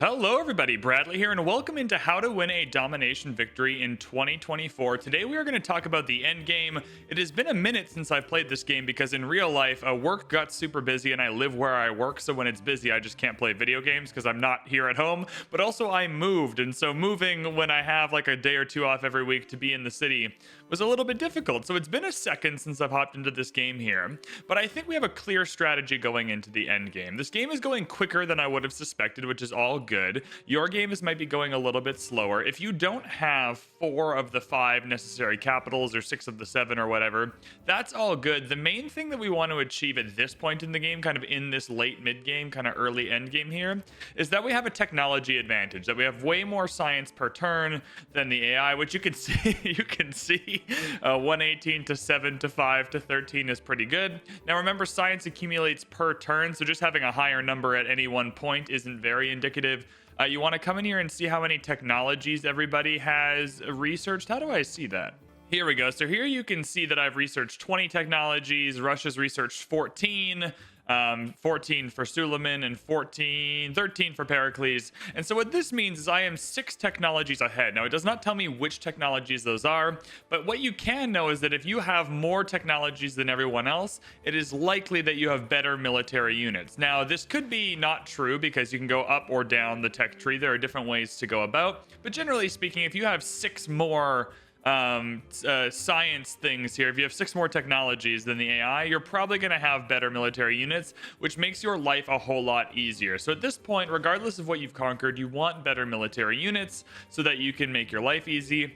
Hello, everybody. Bradley here, and welcome into How to Win a Domination Victory in 2024. Today, we are going to talk about the end game. It has been a minute since I've played this game because in real life, work got super busy, and I live where I work. So when it's busy, I just can't play video games because I'm not here at home. But also, I moved, and so moving when I have like a day or two off every week to be in the city was a little bit difficult. So it's been a second since I've hopped into this game here, but I think we have a clear strategy going into the end game. This game is going quicker than I would have suspected, which is all good. Your games might be going a little bit slower. If you don't have 4 of the 5 necessary capitals or 6 of the 7 or whatever, that's all good. The main thing that we want to achieve at this point in the game, kind of in this late mid game, kind of early end game here, is that we have a technology advantage, that we have way more science per turn than the AI, which you can see. You can see 118 to 7 to 5 to 13 is pretty good. Now remember, science accumulates per turn, so just having a higher number at any one point isn't very indicative. You want to come in here and see how many technologies everybody has researched. How do I see that? Here we go. So here you can see that I've researched 20 technologies. Russia's researched 14. 14 for Suleiman and 13 for Pericles. And so what this means is I am 6 technologies ahead. Now, it does not tell me which technologies those are, but what you can know is that if you have more technologies than everyone else, it is likely that you have better military units. Now, this could be not true because you can go up or down the tech tree. There are different ways to go about, but generally speaking, if you have 6 more science things here, if you have 6 more technologies than the AI, you're probably going to have better military units, which makes your life a whole lot easier. So at this point, regardless of what you've conquered, you want better military units so that you can make your life easy.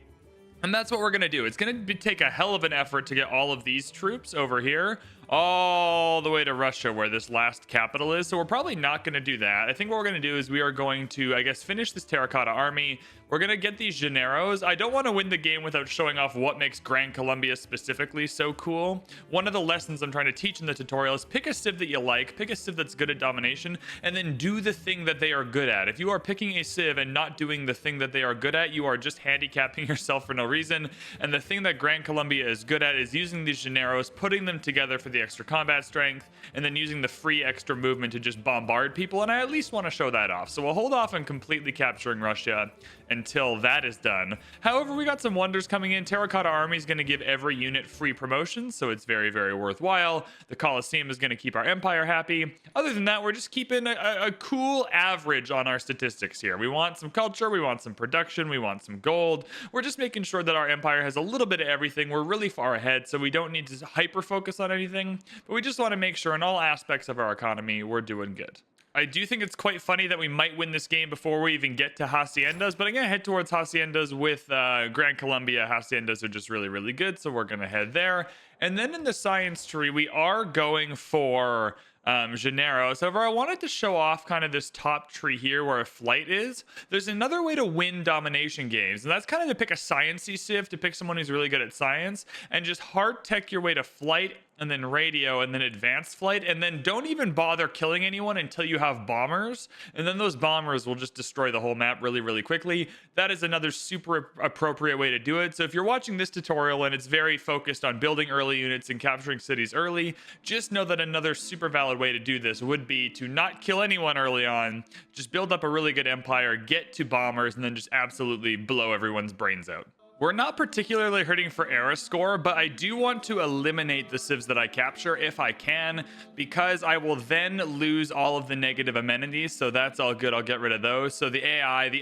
And that's what we're going to do. It's going to take a hell of an effort to get all of these troops over here all the way to Russia, where this last capital is. So we're probably not going to do that. I think what we're going to do is we are going to, I guess, finish this terracotta army. We're going to get these Generos. I don't want to win the game without showing off what makes Gran Colombia specifically so cool. One of the lessons I'm trying to teach in the tutorial is pick a civ that you like, pick a civ that's good at domination, and then do the thing that they are good at. If you are picking a civ and not doing the thing that they are good at, you are just handicapping yourself for no reason. And the thing that Gran Colombia is good at is using these Generos, putting them together for the extra combat strength, and then using the free extra movement to just bombard people. And I at least want to show that off. So we'll hold off on completely capturing Russia until that is done. However, we got some wonders coming in. Terracotta Army is going to give every unit free promotions, so it's very, very worthwhile. The Colosseum is going to keep our empire happy. Other than that, we're just keeping a cool average on our statistics here. We want some culture, we want some production, we want some gold. We're just making sure that our empire has a little bit of everything. We're really far ahead, so we don't need to hyper focus on anything, but we just want to make sure in all aspects of our economy we're doing good. I do think it's quite funny that we might win this game before we even get to Haciendas, but I'm going to head towards Haciendas with Gran Colombia. Haciendas are just really, really good, so we're going to head there. And then in the science tree, we are going for Generos. However, I wanted to show off kind of this top tree here where a flight is. There's another way to win domination games, and that's kind of to pick a sciencey civ, to pick someone who's really good at science, and just hard tech your way to flight, and then radio, and then advanced flight, and then don't even bother killing anyone until you have bombers, and then those bombers will just destroy the whole map really, really quickly. That is another super appropriate way to do it. So if you're watching this tutorial and it's very focused on building early units and capturing cities early, just know that another super valid way to do this would be to not kill anyone early on, just build up a really good empire, get to bombers, and then just absolutely blow everyone's brains out. We're not particularly hurting for era score, but I do want to eliminate the civs that I capture if I can, because I will then lose all of the negative amenities. So that's all good. I'll get rid of those. So the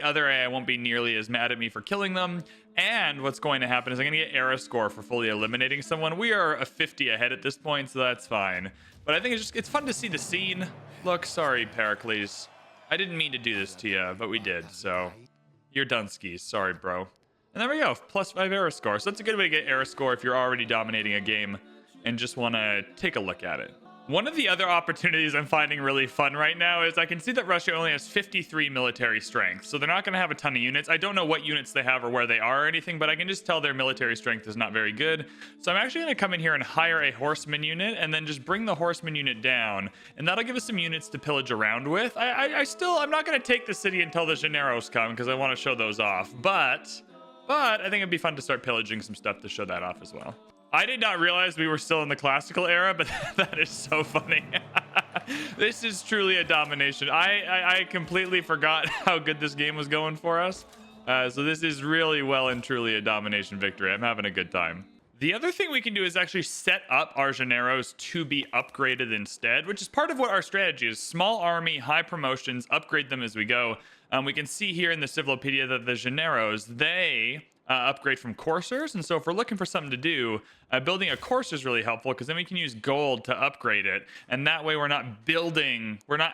other AI won't be nearly as mad at me for killing them. And what's going to happen is I'm going to get era score for fully eliminating someone. We are a 50 ahead at this point, so that's fine. But I think it's fun to see the scene. Look, sorry, Pericles. I didn't mean to do this to you, but we did. So you're done skis. Sorry, bro. And there we go, +5 era score. So that's a good way to get era score if you're already dominating a game and just want to take a look at it. One of the other opportunities I'm finding really fun right now is I can see that Russia only has 53 military strength, so they're not going to have a ton of units. I don't know what units they have or where they are or anything, but I can just tell their military strength is not very good. So I'm actually going to come in here and hire a horseman unit and then just bring the horseman unit down, and that'll give us some units to pillage around with. I'm not going to take the city until the Generos come because I want to show those off, but I think it'd be fun to start pillaging some stuff to show that off as well. I did not realize we were still in the classical era, but that is so funny. This is truly a domination. I completely forgot how good this game was going for us. So this is really well and truly a domination victory. I'm having a good time. The other thing we can do is actually set up our Generos to be upgraded instead, which is part of what our strategy is. Small army, high promotions, upgrade them as we go. We can see here in the Civilopedia that the Generos, they upgrade from coursers. And so if we're looking for something to do, building a courser is really helpful because then we can use gold to upgrade it. And that way we're not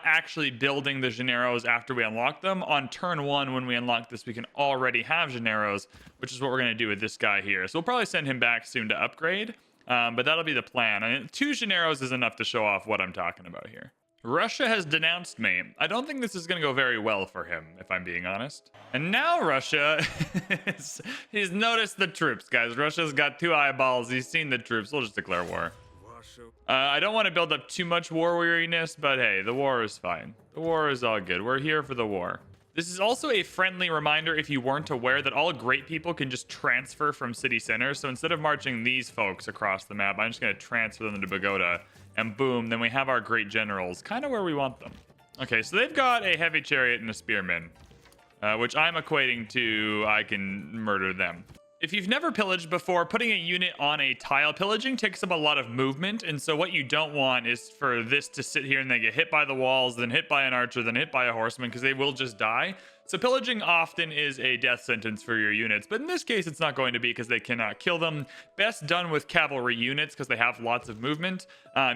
actually building the Generos after we unlock them. On turn one, when we unlock this, we can already have Generos, which is what we're going to do with this guy here. So we'll probably send him back soon to upgrade. But that'll be the plan. I mean, 2 Generos is enough to show off what I'm talking about here. Russia has denounced me. I don't think this is going to go very well for him, if I'm being honest. And now Russia, he's noticed the troops, guys. Russia's got 2 eyeballs. He's seen the troops. We'll just declare war. I don't want to build up too much war weariness, but hey, the war is fine. The war is all good. We're here for the war. This is also a friendly reminder, if you weren't aware, that all great people can just transfer from city centers. So instead of marching these folks across the map, I'm just going to transfer them to Bogota. And boom, then we have our great generals, kind of where we want them. Okay, so they've got a heavy chariot and a spearman, which I'm equating to I can murder them. If you've never pillaged before, putting a unit on a tile, pillaging takes up a lot of movement. And so what you don't want is for this to sit here and they get hit by the walls, then hit by an archer, then hit by a horseman, because they will just die. So pillaging often is a death sentence for your units, but in this case, it's not going to be because they cannot kill them. Best done with cavalry units because they have lots of movement.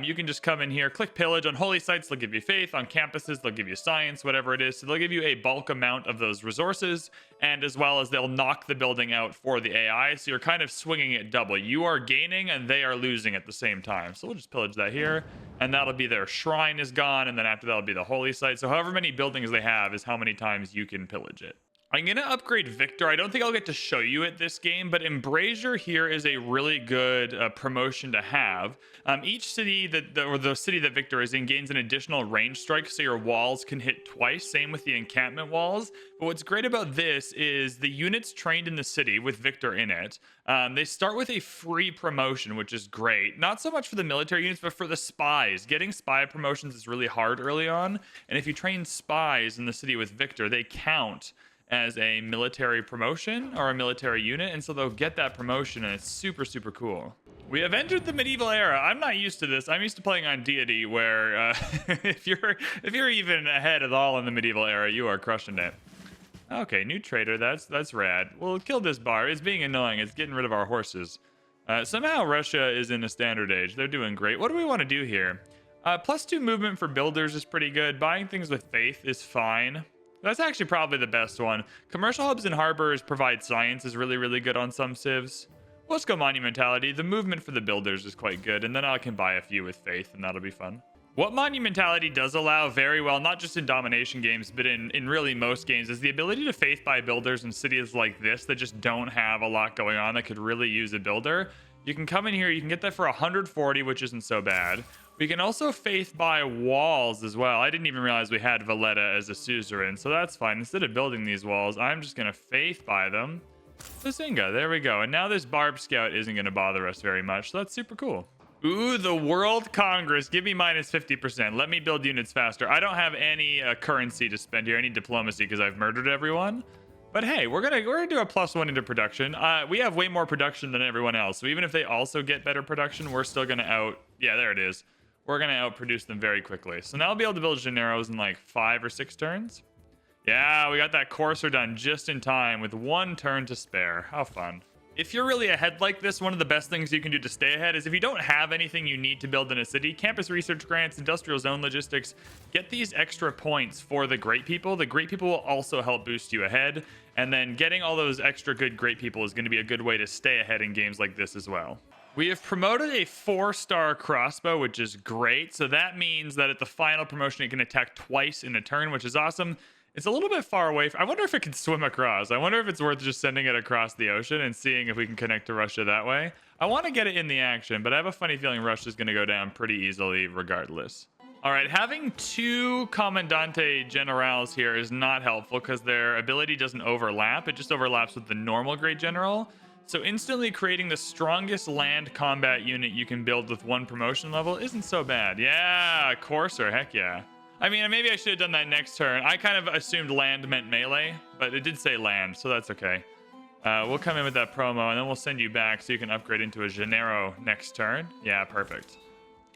You can just come in here, click pillage. On holy sites, they'll give you faith. On campuses, they'll give you science, whatever it is. So they'll give you a bulk amount of those resources, and as well as they'll knock the building out for the AI. So you're kind of swinging it double. You are gaining and they are losing at the same time. So we'll just pillage that here, and that'll be their shrine is gone, and then after that'll be the holy site. So however many buildings they have is how many times you can pillage it. I'm going to upgrade Victor. I don't think I'll get to show you it this game, but Embrasure here is a really good promotion to have. Each city or the city that Victor is in gains an additional range strike, so your walls can hit twice. Same with the encampment walls. But what's great about this is the units trained in the city with Victor in it, they start with a free promotion, which is great. Not so much for the military units, but for the spies. Getting spy promotions is really hard early on. And if you train spies in the city with Victor, they count as a military promotion or a military unit, and so they'll get that promotion, and it's super, super cool. We have entered the medieval era. I'm not used to this. I'm used to playing on deity, where if you're even ahead at all in the medieval era, you are crushing it. Okay, new trader. That's rad. We'll kill this bar. It's being annoying. It's getting rid of our horses. Somehow Russia is in a standard age. They're doing great. What do we want to do here? +2 movement for builders is pretty good. Buying things with faith is fine. That's actually probably the best one. Commercial hubs and harbors provide science is really, really good on some civs. Let's go monumentality. The movement for the builders is quite good, and then I can buy a few with faith, and that'll be fun. What monumentality does allow very well, not just in domination games, but in really most games, is the ability to faith buy builders in cities like this that just don't have a lot going on that could really use a builder. You can come in here, you can get that for 140, which isn't so bad. We can also faith buy walls as well. I didn't even realize we had Valletta as a suzerain, so that's fine. Instead of building these walls, I'm just going to faith buy them. Bazinga, there we go. And now this Barb Scout isn't going to bother us very much, so that's super cool. Ooh, the World Congress. Give me -50%. Let me build units faster. I don't have any currency to spend here, any diplomacy, because I've murdered everyone. But hey, we're gonna do a +1 into production. We have way more production than everyone else, so even if they also get better production, we're still gonna yeah, there it is. We're gonna outproduce them very quickly. So now I'll be able to build Generos in like 5 or 6 turns. Yeah, we got that courser done just in time with 1 turn to spare. How fun. If you're really ahead like this, one of the best things you can do to stay ahead is if you don't have anything you need to build in a city, campus research grants, industrial zone logistics, get these extra points for the great people. The great people will also help boost you ahead. And then getting all those extra good great people is going to be a good way to stay ahead in games like this as well. We have promoted a 4-star crossbow, which is great. So that means that at the final promotion, it can attack twice in a turn, which is awesome. It's a little bit far away. I wonder if it can swim across. I wonder if it's worth just sending it across the ocean and seeing if we can connect to Russia that way. I want to get it in the action, but I have a funny feeling Russia's going to go down pretty easily regardless. All right, having 2 Commandante Generals here is not helpful because their ability doesn't overlap. It just overlaps with the normal Great General. So instantly creating the strongest land combat unit you can build with 1 promotion level isn't so bad. Yeah, Courser, heck yeah. I mean, maybe I should have done that next turn. I kind of assumed land meant melee, but it did say land, so that's okay. We'll come in with that promo, and then we'll send you back so you can upgrade into a Gennaro next turn. Yeah, perfect.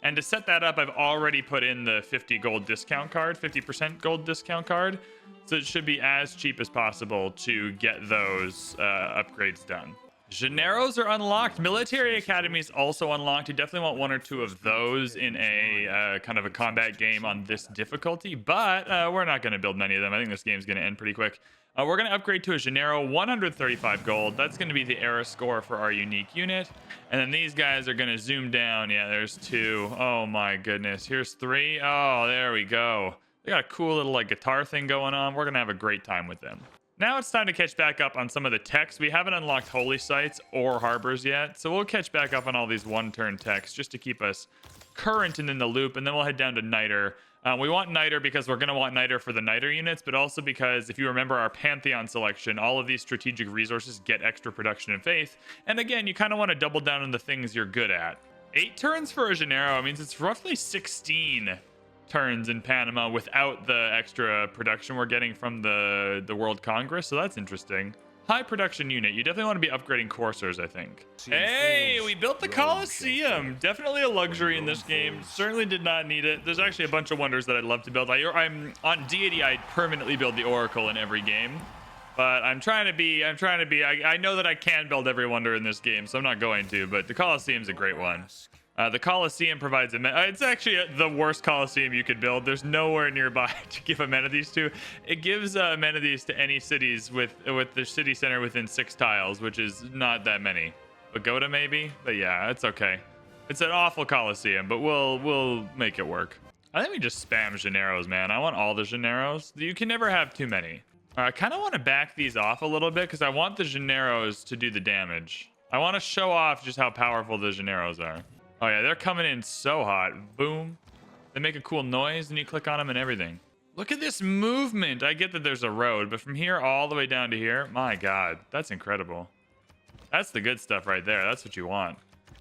And to set that up, I've already put in the 50 gold discount card, 50% gold discount card. So it should be as cheap as possible to get those upgrades done. Gennaros are unlocked. Military academies also unlocked. You definitely want 1 or 2 of those in a kind of a combat game on this difficulty, but we're not going to build many of them. I think this game's going to end pretty quick. We're going to upgrade to a Gennaro, 135 gold. That's going to be the era score for our unique unit. And then these guys are going to zoom down. Yeah, there's 2. Oh my goodness. Here's 3. Oh, there we go. They got a cool little like guitar thing going on. We're going to have a great time with them. Now it's time to catch back up on some of the techs. We haven't unlocked holy sites or harbors yet, so we'll catch back up on all these 1-turn techs just to keep us current and in the loop, and then we'll head down to Niter. We want Niter because we're going to want Niter for the Niter units, but also because if you remember our Pantheon selection, all of these strategic resources get extra production and faith, and again, you kind of want to double down on the things you're good at. 8 turns for a Gennaro means it's roughly 16 turns in Panama without the extra production we're getting from the World Congress, so that's interesting. High production unit. You definitely want to be upgrading coursers, I think. Hey, we built the Colosseum. Definitely a luxury in this game. Certainly did not need it. There's actually a bunch of wonders that I'd love to build. I'm on deity. I permanently build the Oracle in every game, but I know that I can build every wonder in this game, so I'm not going to, but the Colosseum's a great one. The Colosseum provides it's actually the worst Colosseum you could build. There's nowhere nearby to give amenities to. It gives amenities to any cities with the city center within 6 tiles, which is not that many. Pagoda maybe, but yeah, it's okay. It's an awful Colosseum, but we'll make it work. I think we just spam Gennaros, man. I want all the Gennaros. You can never have too many. I kind of want to back these off a little bit because I want the Gennaros to do the damage. I want to show off just how powerful the Gennaros are. Oh yeah, they're coming in so hot. Boom. They make a cool noise and you click on them and everything. Look at this movement. I get that there's a road, but from here all the way down to here, my God, that's incredible. That's the good stuff right there. That's what you want.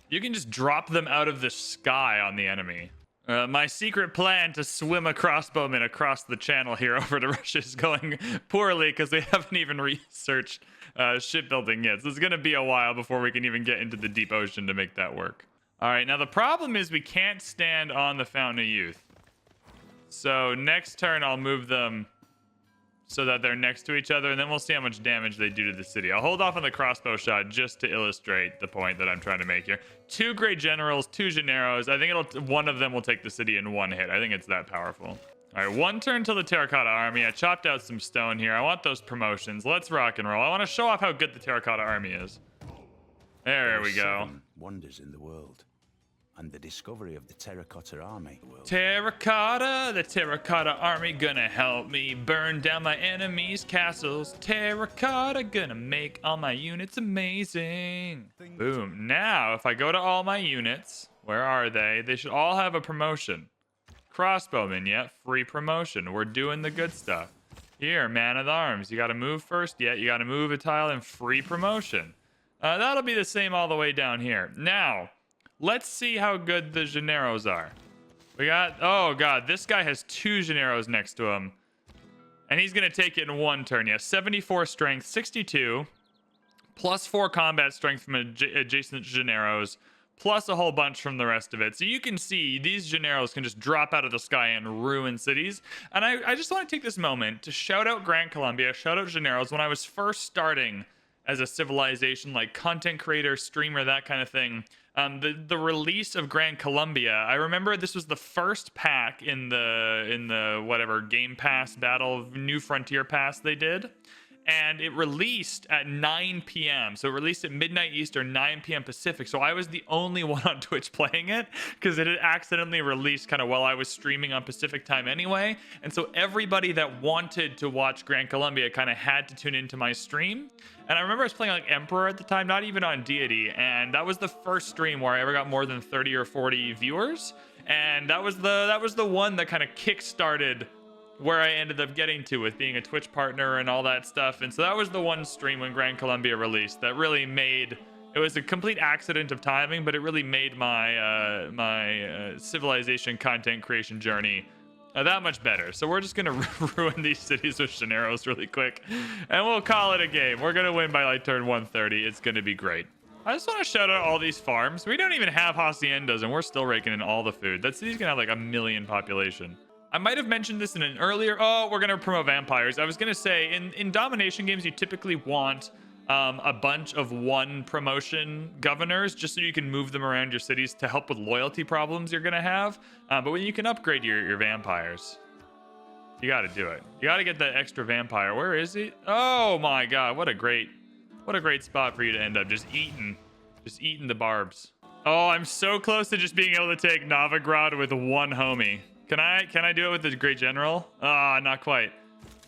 You can just drop them out of the sky on the enemy. My secret plan to swim a crossbowman across the channel here over to Russia is going poorly because we haven't even researched shipbuilding yet. So it's going to be a while before we can even get into the deep ocean to make that work. All right, now the problem is we can't stand on the Fountain of Youth. So next turn, I'll move them so that they're next to each other, and then we'll see how much damage they do to the city. I'll hold off on the crossbow shot just to illustrate the point that I'm trying to make here. 2 great generals, 2 Gennaros. I think one of them will take the city in 1 hit. I think it's that powerful. All right, 1 turn till the Terracotta Army. I chopped out some stone here. I want those promotions. Let's rock and roll. I want to show off how good the Terracotta Army is. There we go. Wonders in the world, and the discovery of the Terracotta Army. Terracotta, the Terracotta Army gonna help me burn down my enemies' castles. Terracotta gonna make all my units amazing. Boom. Now, if I go to all my units, where are they? They should all have a promotion. Crossbowman, yeah, free promotion. We're doing the good stuff. Here, man of arms. You gotta move first, yeah, you gotta move a tile and free promotion. That'll be the same all the way down here. Now, let's see how good the Gennaros are. We got, oh God, this guy has 2 Gennaros next to him. And he's going to take it in 1 turn. Yeah, 74 strength, 62, plus 4 combat strength from adjacent Gennaros, plus a whole bunch from the rest of it. So you can see these Gennaros can just drop out of the sky and ruin cities. And I just want to take this moment to shout out Grand Columbia, shout out Gennaros. When I was first starting as a civilization, like content creator, streamer, that kind of thing, the release of Grand Columbia, I remember this was the first pack in the whatever Game Pass Battle New Frontier Pass they did, and it released at 9 p.m. So it released at midnight Eastern, 9 p.m. Pacific. So I was the only one on Twitch playing it because it had accidentally released kind of while I was streaming on Pacific time anyway. And so everybody that wanted to watch Grand Columbia kind of had to tune into my stream. And I remember I was playing like Emperor at the time, not even on Deity. And that was the first stream where I ever got more than 30 or 40 viewers. And that was the one that kind of kick-started where I ended up getting to with being a Twitch partner and all that stuff. And so that was the one stream when Gran Colombia released that really made, it was a complete accident of timing, but it really made my civilization content creation journey that much better. So we're just gonna ruin these cities with Generos really quick, and we'll call it a game. We're gonna win by like turn 130. It's gonna be great. I just want to shout out all these farms. We don't even have haciendas, and we're still raking in all the food. That city's gonna have like 1 million population. I might have mentioned this in an earlier. Oh, we're gonna promote vampires. I was gonna say in domination games, you typically want a bunch of one promotion governors just so you can move them around your cities to help with loyalty problems you're gonna have. But when you can upgrade your vampires, you got to do it. You got to get that extra vampire. Where is he? Oh my god, what a great spot for you to end up just eating the barbs. Oh, I'm so close to just being able to take Novigrad with one homie. Can I do it with the great general? Ah, not quite.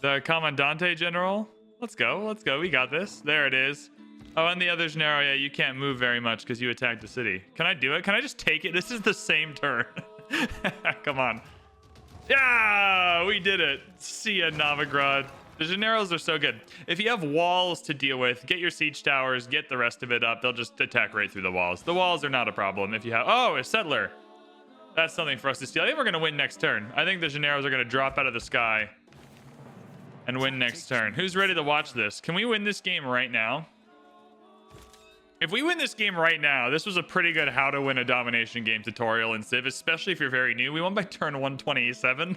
The Commandante general. Let's go. We got this. There it is. Oh, and the other Gennaro, yeah, you can't move very much because you attacked the city. Can I do it? Can I just take it? This is the same turn. Come on. Yeah, we did it. See ya, Novigrad. The Gennaros are so good. If you have walls to deal with, get your siege towers, get the rest of it up. They'll just attack right through the walls. The walls are not a problem. If you have... Oh, a settler. That's something for us to steal. I think we're going to win next turn. I think the Gennaros are going to drop out of the sky and win next turn. Who's ready to watch this? Can we win this game right now? If we win this game right now, this was a pretty good how to win a domination game tutorial in Civ, especially if you're very new. We won by turn 127.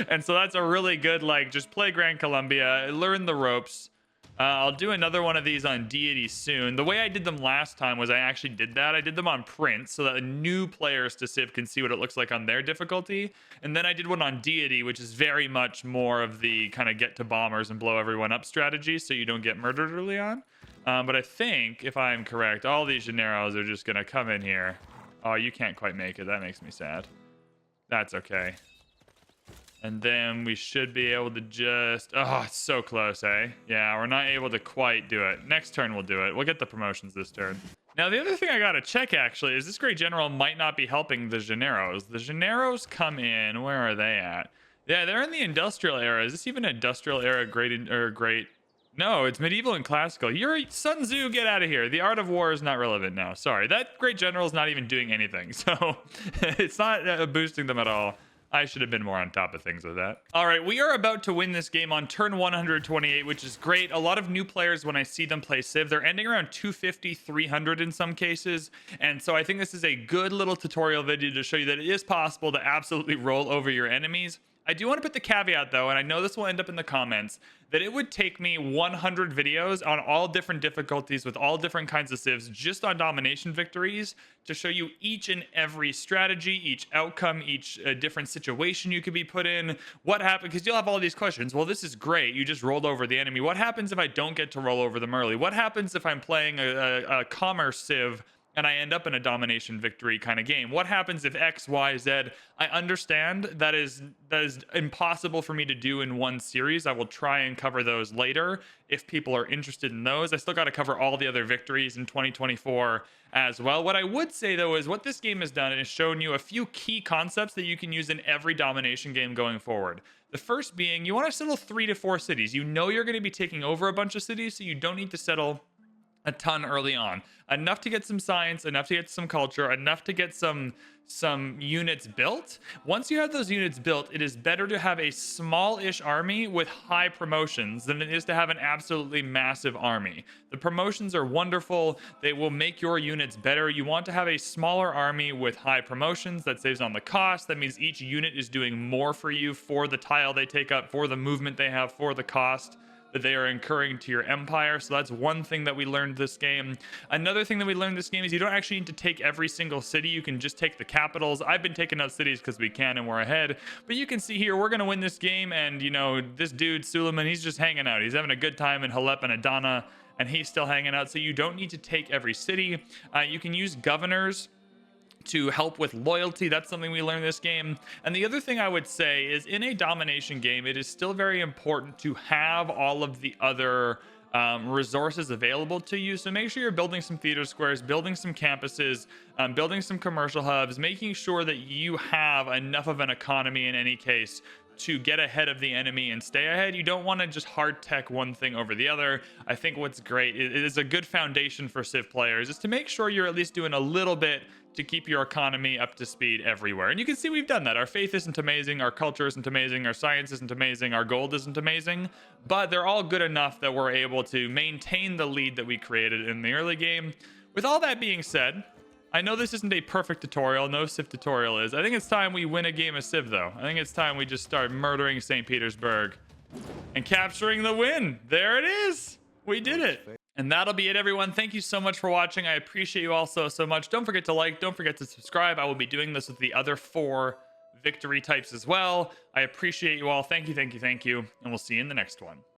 And so that's a really good, like, just play Gran Colombia, learn the ropes. I'll do another one of these on deity soon. The way I did them last time was I actually did that. I did them on Prince so that new players to Civ can see what it looks like on their difficulty. And then I did one on deity, which is very much more of the kind of get to bombers and blow everyone up strategy so you don't get murdered early on. But I think, if I'm correct, all these Gennaros are just going to come in here. Oh, you can't quite make it. That makes me sad. That's okay. And then we should be able to just... Oh, it's so close, eh? Yeah, we're not able to quite do it. Next turn, we'll do it. We'll get the promotions this turn. Now, the other thing I got to check, actually, is this Great General might not be helping the Gennaros. The Gennaros come in. Where are they at? Yeah, they're in the Industrial Era. Is this even Industrial Era great? No, it's medieval and classical. You're Sun Tzu, get out of here. The art of war is not relevant now. Sorry, that Great General is not even doing anything. So it's not boosting them at all. I should have been more on top of things with that. All right, we are about to win this game on turn 128, which is great. A lot of new players, when I see them play Civ, they're ending around 250, 300 in some cases. And so I think this is a good little tutorial video to show you that it is possible to absolutely roll over your enemies. I do want to put the caveat, though, and I know this will end up in the comments, that it would take me 100 videos on all different difficulties with all different kinds of civs just on domination victories to show you each and every strategy, each outcome, each different situation you could be put in. What happened? Because you'll have all these questions. Well, this is great. You just rolled over the enemy. What happens if I don't get to roll over them early? What happens if I'm playing a commerce civ and I end up in a domination victory kind of game? What happens if X, Y, Z? I understand that is impossible for me to do in one series. I will try and cover those later if people are interested in those. I still got to cover all the other victories in 2024 as well. What I would say, though, is what this game has done is shown you a few key concepts that you can use in every domination game going forward. The first being, you want to settle 3 to 4 cities. You know you're going to be taking over a bunch of cities, so you don't need to settle a ton early on. Enough to get some science, enough to get some culture, enough to get some units built. Once you have those units built, it is better to have a small-ish army with high promotions than it is to have an absolutely massive army. The promotions are wonderful. They will make your units better. You want to have a smaller army with high promotions. That saves on the cost. That means each unit is doing more for you for the tile they take up, for the movement they have, for the cost that they are incurring to your empire. So that's one thing that we learned this game. Another thing that we learned this game is you don't actually need to take every single city. You can just take the capitals. I've been taking out cities because we can and we're ahead. But you can see here, we're going to win this game. And, you know, this dude, Suleiman, he's just hanging out. He's having a good time in Halep and Adana, and he's still hanging out. So you don't need to take every city. You can use governors to help with loyalty. That's something we learned this game. And the other thing I would say is in a domination game, it is still very important to have all of the other resources available to you. So make sure you're building some theater squares, building some campuses, building some commercial hubs, making sure that you have enough of an economy in any case to get ahead of the enemy and stay ahead. You don't want to just hard tech one thing over the other. I think what's great, it is a good foundation for Civ players, is to make sure you're at least doing a little bit to keep your economy up to speed everywhere. And you can see we've done that. Our faith isn't amazing, our culture isn't amazing, our science isn't amazing, our gold isn't amazing, but they're all good enough that we're able to maintain the lead that we created in the early game. With all that being said, I know this isn't a perfect tutorial, no Civ tutorial is. I think it's time we win a game of Civ though. I think it's time we just start murdering St. Petersburg and capturing the win. There it is. We did it. And that'll be it, everyone. Thank you so much for watching. I appreciate you all so much. Don't forget to like, don't forget to subscribe. I will be doing this with the other 4 victory types as well. I appreciate you all. Thank you, thank you, thank you. And we'll see you in the next one.